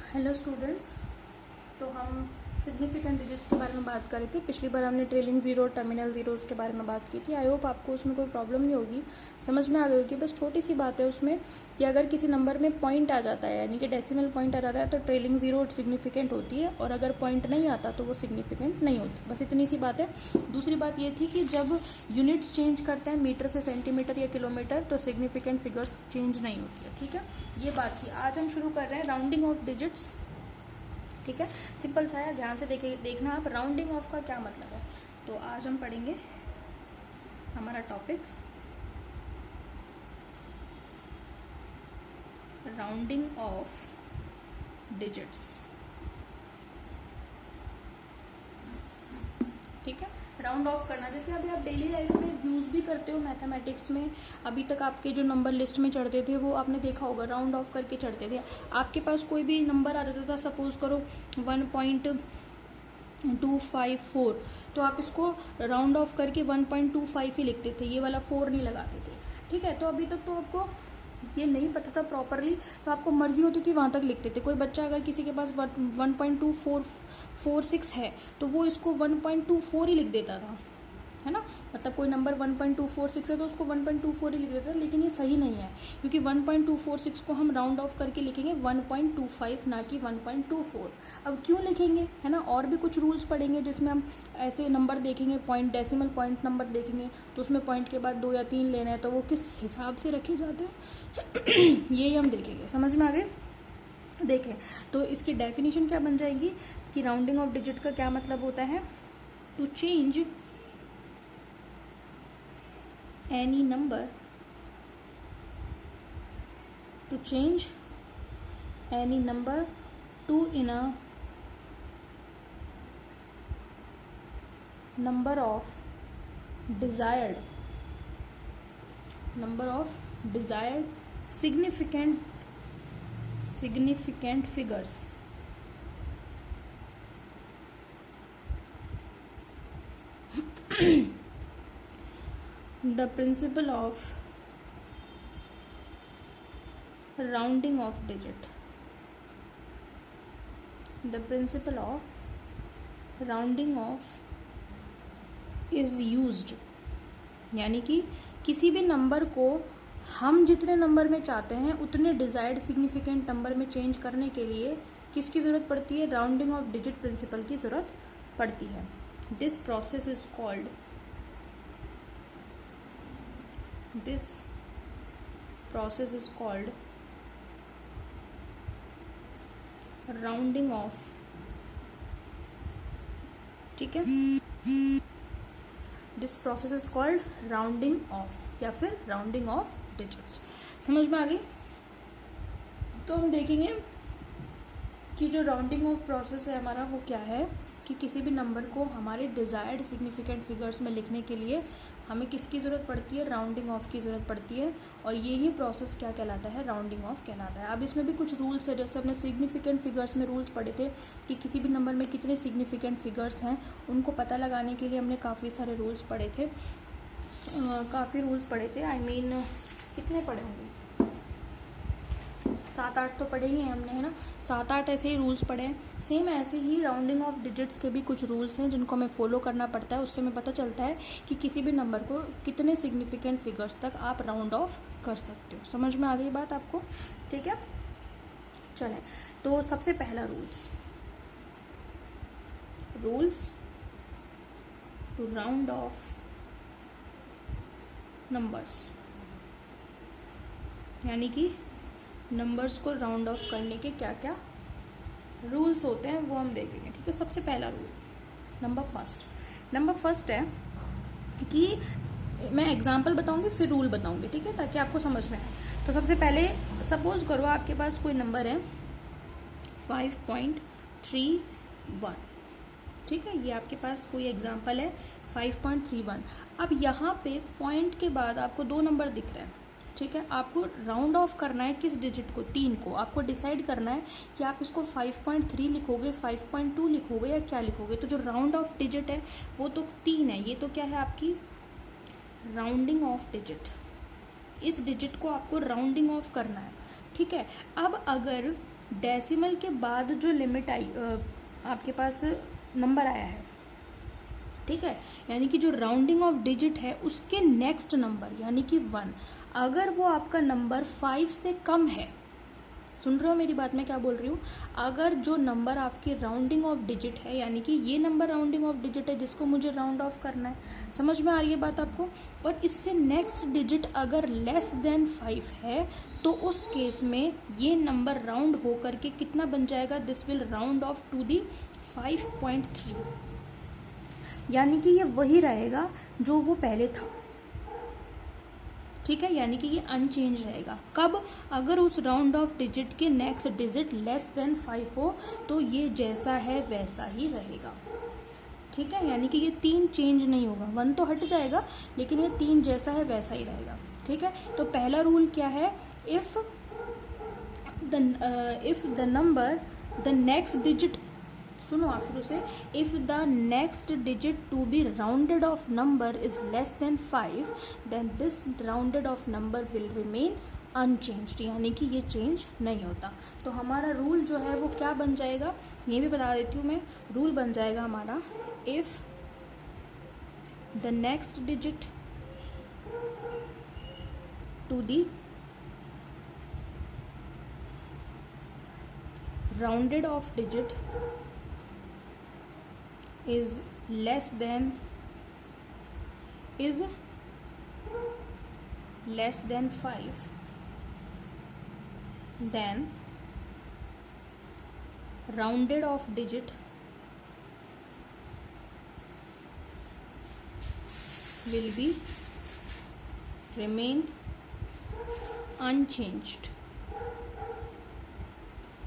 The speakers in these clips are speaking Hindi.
हेलो स्टूडेंट्स, तो हम सिग्निफिकेंट डिजिट्स के बारे में बात कर रहे थे। पिछली बार हमने ट्रेलिंग ज़ीरो, टर्मिनल ज़ीरोज़ के बारे में बात की थी। आई होप आपको उसमें कोई प्रॉब्लम नहीं होगी, समझ में आ गई होगी। बस छोटी सी बात है उसमें कि अगर किसी नंबर में पॉइंट आ जाता है, यानी कि डेसिमल पॉइंट आ जाता है, तो ट्रेलिंग ज़ीरो सिग्निफिकेंट होती है, और अगर पॉइंट नहीं आता तो वो सिग्निफिकेंट नहीं होती। बस इतनी सी बात है। दूसरी बात ये थी कि जब यूनिट्स चेंज करते हैं मीटर से सेंटीमीटर या किलोमीटर, तो सिग्निफिकेंट फिगर्स चेंज नहीं होती है। ठीक है, ये बात थी। आज हम शुरू कर रहे हैं राउंडिंग ऑफ डिजिट्स। ठीक है, सिंपल सा है, ध्यान से देखना आप राउंडिंग ऑफ का क्या मतलब है। तो आज हम पढ़ेंगे हमारा टॉपिक राउंडिंग ऑफ डिजिट्स। ठीक है, राउंड ऑफ करना, जैसे अभी आप डेली लाइफ में यूज़ भी करते हो। मैथमेटिक्स में अभी तक आपके जो नंबर लिस्ट में चढ़ते थे वो आपने देखा होगा, राउंड ऑफ करके चढ़ते थे। आपके पास कोई भी नंबर आ जाता था, सपोज करो 1.254, तो आप इसको राउंड ऑफ करके 1.25 ही लिखते थे, ये वाला 4 नहीं लगाते थे। ठीक है, तो अभी तक तो आपको ये नहीं पता था प्रॉपरली, तो आपको मर्जी होती थी वहाँ तक लिखते थे। कोई बच्चा अगर किसी के पास 1.2446 है तो वो इसको 1.24 ही लिख देता था, है ना। मतलब कोई नंबर 1.246 है तो उसको 1.24 ही लिख देता है, लेकिन ये सही नहीं है, क्योंकि 1.246 को हम राउंड ऑफ करके लिखेंगे 1.25, ना कि 1.24। अब क्यों लिखेंगे, है ना। और भी कुछ रूल्स पढ़ेंगे जिसमें हम ऐसे नंबर देखेंगे, पॉइंट, डेसिमल पॉइंट नंबर देखेंगे, तो उसमें पॉइंट के बाद 2 या 3 लेना है तो वो किस हिसाब से रखे जाते हैं ये हम देखेंगे। समझ में आ गए। देखें तो इसकी डेफिनेशन क्या बन जाएगी कि राउंडिंग ऑफ डिजिट का क्या मतलब होता है। To change any number to change any number to in a number of desired significant figures. The principle of rounding of digit. The principle of rounding off is used, यानी कि किसी भी नंबर को हम जितने नंबर में चाहते हैं उतने डिजायर्ड सिग्निफिकेंट नंबर में चेंज करने के लिए किसकी जरूरत पड़ती है, राउंडिंग ऑफ डिजिट प्रिंसिपल की जरूरत पड़ती है। This process is called rounding off. ठीक है, this process is called rounding off या फिर राउंडिंग ऑफ डिजिट्स। समझ में आ गई। तो हम देखेंगे कि जो राउंडिंग ऑफ प्रोसेस है हमारा वो क्या है, कि किसी भी नंबर को हमारे डिजायर्ड सिग्निफिकेंट फिगर्स में लिखने के लिए हमें किसकी ज़रूरत पड़ती है, राउंडिंग ऑफ की ज़रूरत पड़ती है। और ये ही प्रोसेस क्या कहलाता है, राउंडिंग ऑफ कहलाता है। अब इसमें भी कुछ रूल्स है, जैसे हमने सिग्निफिकेंट फिगर्स में रूल्स पढ़े थे कि किसी भी नंबर में कितने सिग्निफिकेंट फिगर्स हैं, उनको पता लगाने के लिए हमने काफ़ी सारे रूल्स पढ़े थे। आई मीन कितने पढ़े होंगे, 7-8 तो पढ़े ही हैं हमने, है ना। 7-8 ऐसे ही रूल्स पढ़े हैं। सेम ऐसे ही राउंडिंग ऑफ डिजिट्स के भी कुछ रूल्स हैं जिनको हमें फॉलो करना पड़ता है। उससे हमें पता चलता है कि किसी भी नंबर को कितने सिग्निफिकेंट फिगर्स तक आप राउंड ऑफ कर सकते हो। समझ में आ गई बात आपको। ठीक है, चलें तो सबसे पहला rules to round off numbers, यानी कि नंबर्स को राउंड ऑफ करने के क्या क्या रूल्स होते हैं वो हम देखेंगे। ठीक है, सबसे पहला रूल, नंबर फर्स्ट है कि मैं एग्जांपल बताऊंगी फिर रूल बताऊंगी, ठीक है, ताकि आपको समझ में आए। तो सबसे पहले सपोज करो आपके पास कोई नंबर है 5.31, ठीक है, ये आपके पास कोई एग्जांपल है 5.31। अब यहाँ पे पॉइंट के बाद आपको 2 नंबर दिख रहे हैं, ठीक है। आपको राउंड ऑफ करना है किस डिजिट को, 3 को। आपको डिसाइड करना है कि आप इसको 5.3 लिखोगे, 5.2 लिखोगे या क्या लिखोगे। तो जो राउंड ऑफ डिजिट है वो तो 3 है, ये तो क्या है आपकी राउंडिंग ऑफ डिजिट। इस डिजिट को आपको राउंडिंग ऑफ करना है, ठीक है। अब अगर डेसिमल के बाद जो लिमिट आई आपके पास नंबर आया है, ठीक है, यानी कि जो राउंडिंग ऑफ डिजिट है उसके नेक्स्ट नंबर यानी कि 1, अगर वो आपका नंबर 5 से कम है, सुन रहे हो मेरी बात, मैं क्या बोल रही हूँ, अगर जो नंबर आपकी राउंडिंग ऑफ डिजिट है, यानी कि ये नंबर राउंडिंग ऑफ डिजिट है जिसको मुझे राउंड ऑफ करना है, समझ में आ रही है बात आपको, और इससे नेक्स्ट डिजिट अगर लेस देन 5 है तो उस केस में ये नंबर राउंड होकर के कितना बन जाएगा, this will round off to the 5.3, यानी कि ये वही रहेगा जो वो पहले था, ठीक है, यानी कि ये अनचेंज रहेगा। कब, अगर उस राउंड ऑफ डिजिट के नेक्स्ट डिजिट लेस देन 5 हो तो ये जैसा है वैसा ही रहेगा, ठीक है, यानी कि ये 3 चेंज नहीं होगा, 1 तो हट जाएगा लेकिन ये 3 जैसा है वैसा ही रहेगा, ठीक है। तो पहला रूल क्या है, if the number the next digit, सुनो आप शुरू से, if the next digit to be rounded off number is less than 5 then this rounded off number will remain unchanged, यानी कि ये चेंज नहीं होता। तो हमारा रूल जो है वो क्या बन जाएगा, ये भी बता देती हूँ मैं, रूल बन जाएगा हमारा, if the next digit to the rounded off digit is less than 5, then rounded off digit will be remain unchanged,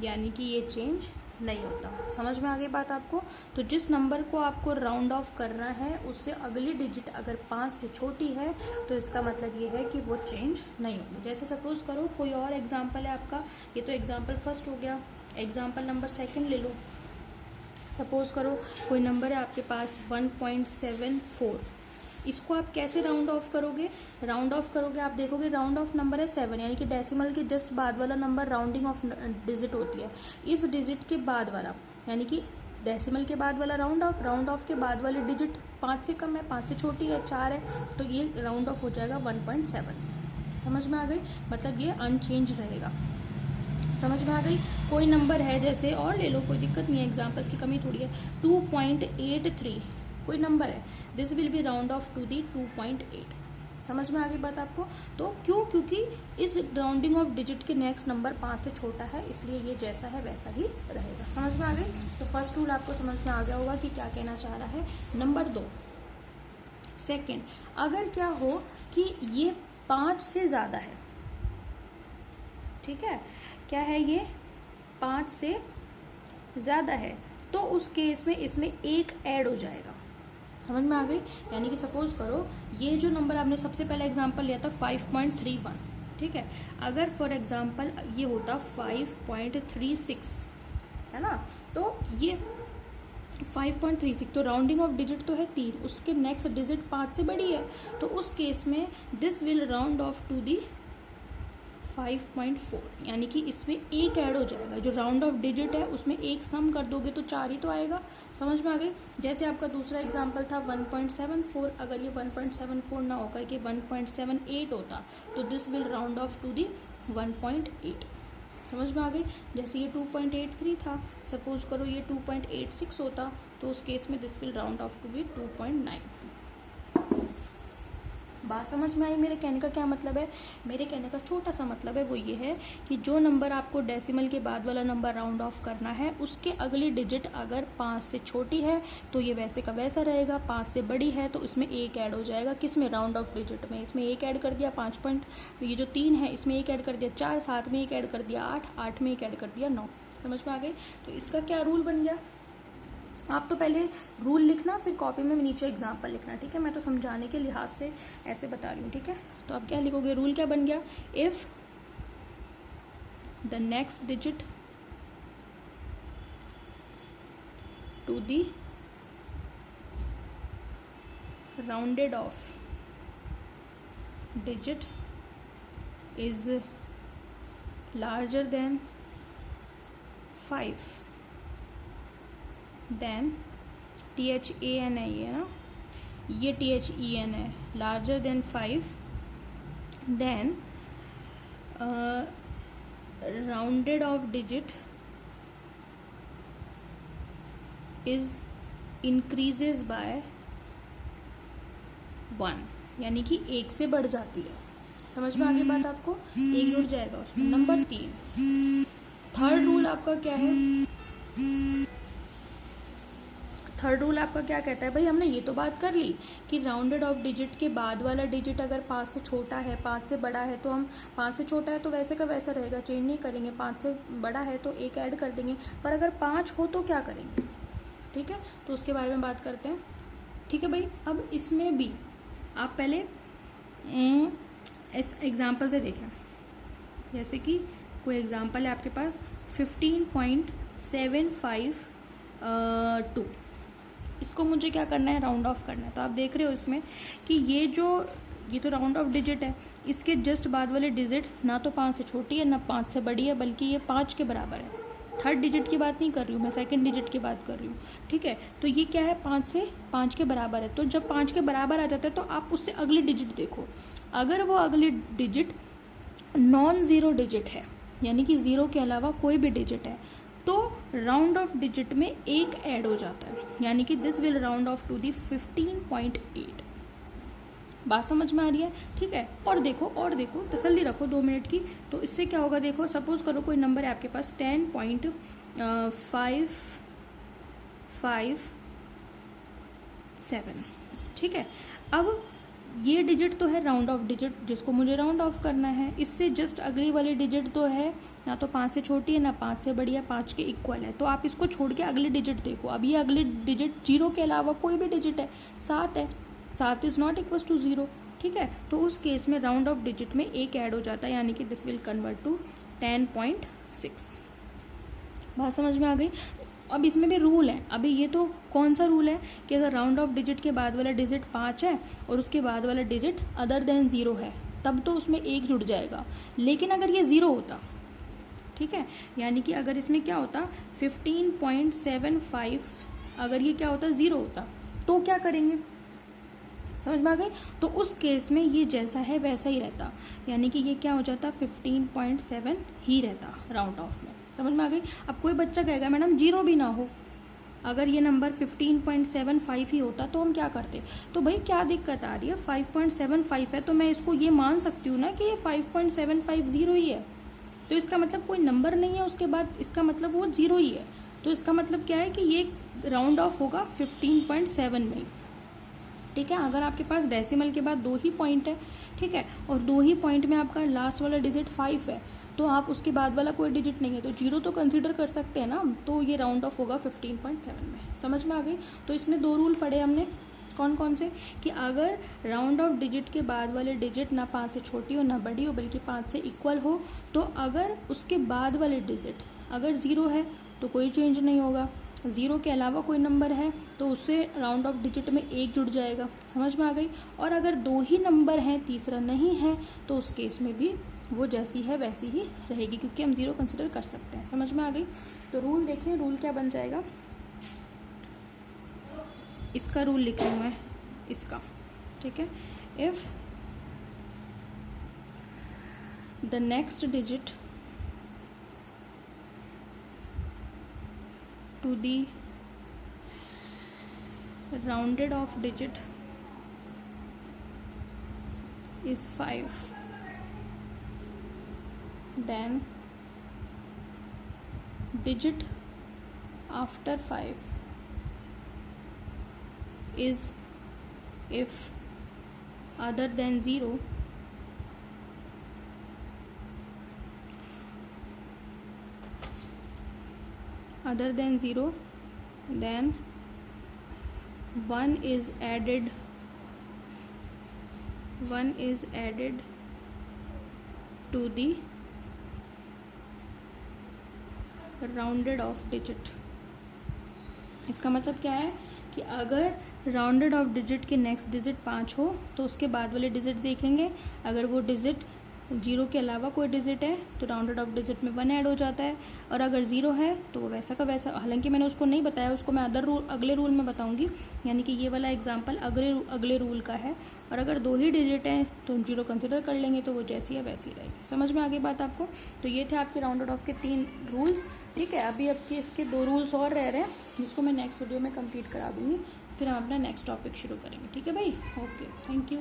यानी कि ये चेंज नहीं होता। समझ में आ गई बात आपको। तो जिस नंबर को आपको राउंड ऑफ करना है उससे अगली डिजिट अगर 5 से छोटी है तो इसका मतलब ये है कि वो चेंज नहीं होगी। जैसे सपोज करो कोई और एग्जांपल है आपका, ये तो एग्जांपल फर्स्ट हो गया, एग्जांपल नंबर सेकंड ले लो। सपोज करो कोई नंबर है आपके पास 1.74, इसको आप कैसे राउंड ऑफ करोगे, राउंड ऑफ करोगे आप देखोगे राउंड ऑफ नंबर है 7, यानी कि डेसिमल के जस्ट बाद वाला नंबर राउंडिंग ऑफ डिजिट होती है। इस डिजिट के बाद वाला, यानी कि डेसिमल के बाद वाला राउंड ऑफ के बाद वाली डिजिट 5 से कम है, 5 से छोटी है, 4 है, तो ये राउंड ऑफ हो जाएगा 1.7। समझ में आ गई, मतलब ये अनचेंज रहेगा। समझ में आ गई। कोई नंबर है जैसे, और ले लो, कोई दिक्कत नहीं है, एग्जाम्पल्स की कमी थोड़ी है, 2.83 कोई नंबर है, this will be round off to the 2.8। समझ में आ गई बात आपको। तो क्यों, क्योंकि इस राउंडिंग ऑफ डिजिट के नेक्स्ट नंबर 5 से छोटा है, इसलिए ये जैसा है वैसा ही रहेगा। समझ में आ गई। तो फर्स्ट रूल आपको समझ में आ गया होगा कि क्या कहना चाह रहा है। नंबर 2, सेकेंड, अगर क्या हो कि ये 5 से ज्यादा है, ठीक है, क्या है ये 5 से ज्यादा है, तो उस केस में इसमें एक ऐड हो जाएगा। समझ में आ गई। यानी कि सपोज करो ये जो नंबर आपने सबसे पहले एग्जांपल लिया था 5.31, ठीक है, अगर फॉर एग्जांपल ये होता 5.36, है ना, तो ये 5.36, तो राउंडिंग ऑफ डिजिट तो है 3, उसके नेक्स्ट डिजिट 5 से बड़ी है, तो उस केस में this will round off to the 5.4, यानी कि इसमें एक ऐड हो जाएगा। जो राउंड ऑफ डिजिट है उसमें एक सम कर दोगे तो 4 ही तो आएगा। समझ में आ गई। जैसे आपका दूसरा एग्जांपल था 1.74, अगर ये 1.74 ना होकर के 1.78 होता तो this will round off to the 1.8। समझ में आ गई। जैसे ये 2.83 था, सपोज करो ये 2.86 होता तो उस केस में this will round off to be 2.9। बात समझ में आई। मेरे कहने का क्या मतलब है, मेरे कहने का छोटा सा मतलब है वो ये है कि जो नंबर आपको डेसिमल के बाद वाला नंबर राउंड ऑफ करना है उसके अगली डिजिट अगर 5 से छोटी है तो ये वैसे का वैसा रहेगा, 5 से बड़ी है तो इसमें एक ऐड हो जाएगा। किस में, राउंड ऑफ डिजिट में। इसमें एक ऐड कर दिया 5 पॉइंट, ये जो 3 है इसमें एक ऐड कर दिया 4, 7 में एक ऐड कर दिया 8, 8 में एक ऐड कर दिया 9। समझ में आ गई। तो इसका क्या रूल बन गया, आप तो पहले रूल लिखना फिर कॉपी में नीचे एग्जाम्पल लिखना, ठीक है। मैं तो समझाने के लिहाज से ऐसे बता रही हूँ, ठीक है। तो आप क्या लिखोगे, रूल क्या बन गया, if the next digit to the rounded off digit is larger than 5, then THAN है ये ना, ये THEN है, larger than 5, then rounded off digit is increases by 1, यानी कि 1 से बढ़ जाती है। समझ में आ गई बात आपको? 1 जुड़ जाएगा उसमें। नंबर 3, थर्ड रूल आपका क्या है? थर्ड रूल आपका क्या कहता है? भाई हमने ये तो बात कर ली कि राउंडेड ऑफ डिजिट के बाद वाला डिजिट अगर 5 से छोटा है, 5 से बड़ा है, तो हम 5 से छोटा है तो वैसे का वैसा रहेगा, चेंज नहीं करेंगे। 5 से बड़ा है तो 1 ऐड कर देंगे। पर अगर 5 हो तो क्या करेंगे? ठीक है, तो उसके बारे में बात करते हैं। ठीक है भाई, अब इसमें भी आप पहले इस एग्जाम्पल से देखें। जैसे कि कोई एग्जाम्पल है आपके पास 15.752, इसको मुझे क्या करना है? राउंड ऑफ करना है। तो आप देख रहे हो इसमें कि ये तो राउंड ऑफ डिजिट है, इसके जस्ट बाद वाले डिजिट ना तो 5 से छोटी है ना 5 से बड़ी है, बल्कि ये 5 के बराबर है। थर्ड डिजिट की बात नहीं कर रही हूँ मैं, सेकंड डिजिट की बात कर रही हूँ। ठीक है, तो ये क्या है? 5 के बराबर है। तो जब 5 के बराबर आ जाता है तो आप उससे अगली डिजिट देखो। अगर वो अगली डिजिट नॉन ज़ीरो डिजिट है, यानी कि ज़ीरो के अलावा कोई भी डिजिट है, तो राउंड ऑफ डिजिट में 1 ऐड हो जाता है, यानी कि this will round off to the 15.8। बात समझ में आ रही है? ठीक है, और देखो तसल्ली रखो 2 मिनट की। तो इससे क्या होगा? देखो, सपोज करो कोई नंबर है आपके पास 10.557। ठीक है, अब ये डिजिट तो है राउंड ऑफ डिजिट, जिसको मुझे राउंड ऑफ करना है। इससे जस्ट अगली वाली डिजिट तो है ना तो 5 से छोटी है ना 5 से बड़ी है, 5 के इक्वल है। तो आप इसको छोड़ के अगली डिजिट देखो। अब ये अगली डिजिट 0 के अलावा कोई भी डिजिट है, 7 है। 7 इज नॉट इक्वल टू 0। ठीक है, तो उस केस में राउंड ऑफ डिजिट में 1 ऐड हो जाता है, यानी कि दिस विल कन्वर्ट टू 10.6। बात समझ में आ गई? अब इसमें भी रूल है। अभी ये तो कौन सा रूल है कि अगर राउंड ऑफ डिजिट के बाद वाला डिजिट 5 है और उसके बाद वाला डिजिट अदर देन 0 है, तब तो उसमें 1 जुड़ जाएगा। लेकिन अगर ये 0 होता, ठीक है, यानी कि अगर इसमें क्या होता 15.75, अगर ये क्या होता 0 होता, तो क्या करेंगे? समझ में आ गई? तो उस केस में ये जैसा है वैसा ही रहता, यानी कि ये क्या हो जाता 15.7 ही रहता राउंड ऑफ में। समझ में आ गई? अब कोई बच्चा कहेगा मैडम 0 भी ना हो, अगर ये नंबर 15.75 ही होता तो हम क्या करते? तो भाई क्या दिक्कत आ रही है? 5.75 है तो मैं इसको ये मान सकती हूँ ना कि ये 5.750 ही है, तो इसका मतलब कोई नंबर नहीं है उसके बाद, इसका मतलब वो 0 ही है। तो इसका मतलब क्या है कि ये राउंड ऑफ होगा 15.7 में ही। ठीक है, अगर आपके पास डेसिमल के बाद 2 ही पॉइंट है, ठीक है, और 2 ही पॉइंट में आपका लास्ट वाला डिजिट 5 है, तो आप उसके बाद वाला कोई डिजिट नहीं है तो 0 तो कंसीडर कर सकते हैं ना। तो ये राउंड ऑफ होगा 15.7 में। समझ में आ गई? तो इसमें 2 रूल पढ़े हमने, कौन कौन से? कि अगर राउंड ऑफ डिजिट के बाद वाले डिजिट ना 5 से छोटी हो ना बड़ी हो बल्कि 5 से इक्वल हो, तो अगर उसके बाद वाले डिजिट अगर 0 है तो कोई चेंज नहीं होगा, 0 के अलावा कोई नंबर है तो उससे राउंड ऑफ डिजिट में 1 जुड़ जाएगा। समझ में आ गई? और अगर 2 ही नंबर हैं, तीसरा नहीं है, तो उस केस में भी वो जैसी है वैसी ही रहेगी, क्योंकि हम 0 कंसिडर कर सकते हैं। समझ में आ गई? तो रूल देखिए, रूल क्या बन जाएगा? इसका रूल लिख रही हूँ मैं, इसका। ठीक है, if the next digit to the rounded off digit is 5, then digit after 5 is if other than 0 then 1 is added to the rounded off digit. इसका मतलब क्या है कि अगर राउंडेड ऑफ डिजिट के नेक्स्ट डिजिट 5 हो तो उसके बाद वाले डिजिट देखेंगे, अगर वो डिजिट जीरो के अलावा कोई डिजिट है तो राउंडेड ऑफ डिजिट में 1 ऐड हो जाता है, और अगर ज़ीरो है तो वो वैसा का वैसा, हालांकि मैंने उसको नहीं बताया, उसको मैं अगले रूल में बताऊंगी, यानी कि ये वाला एग्जांपल अगले रूल का है। और अगर 2 ही डिजिट हैं तो हम जीरो कंसिडर कर लेंगे, तो वो जैसी है वैसी रहेगी। समझ में आ गई बात आपको? तो ये थे आपके राउंडेड ऑफ के 3 रूल्स। ठीक है, अभी आपके इसके 2 रूल्स और रह रहे हैं, जिसको मैं नेक्स्ट वीडियो में कंप्लीट करा दूँगी, फिर हम अपना नेक्स्ट टॉपिक शुरू करेंगे। ठीक है भाई, ओके, थैंक यू।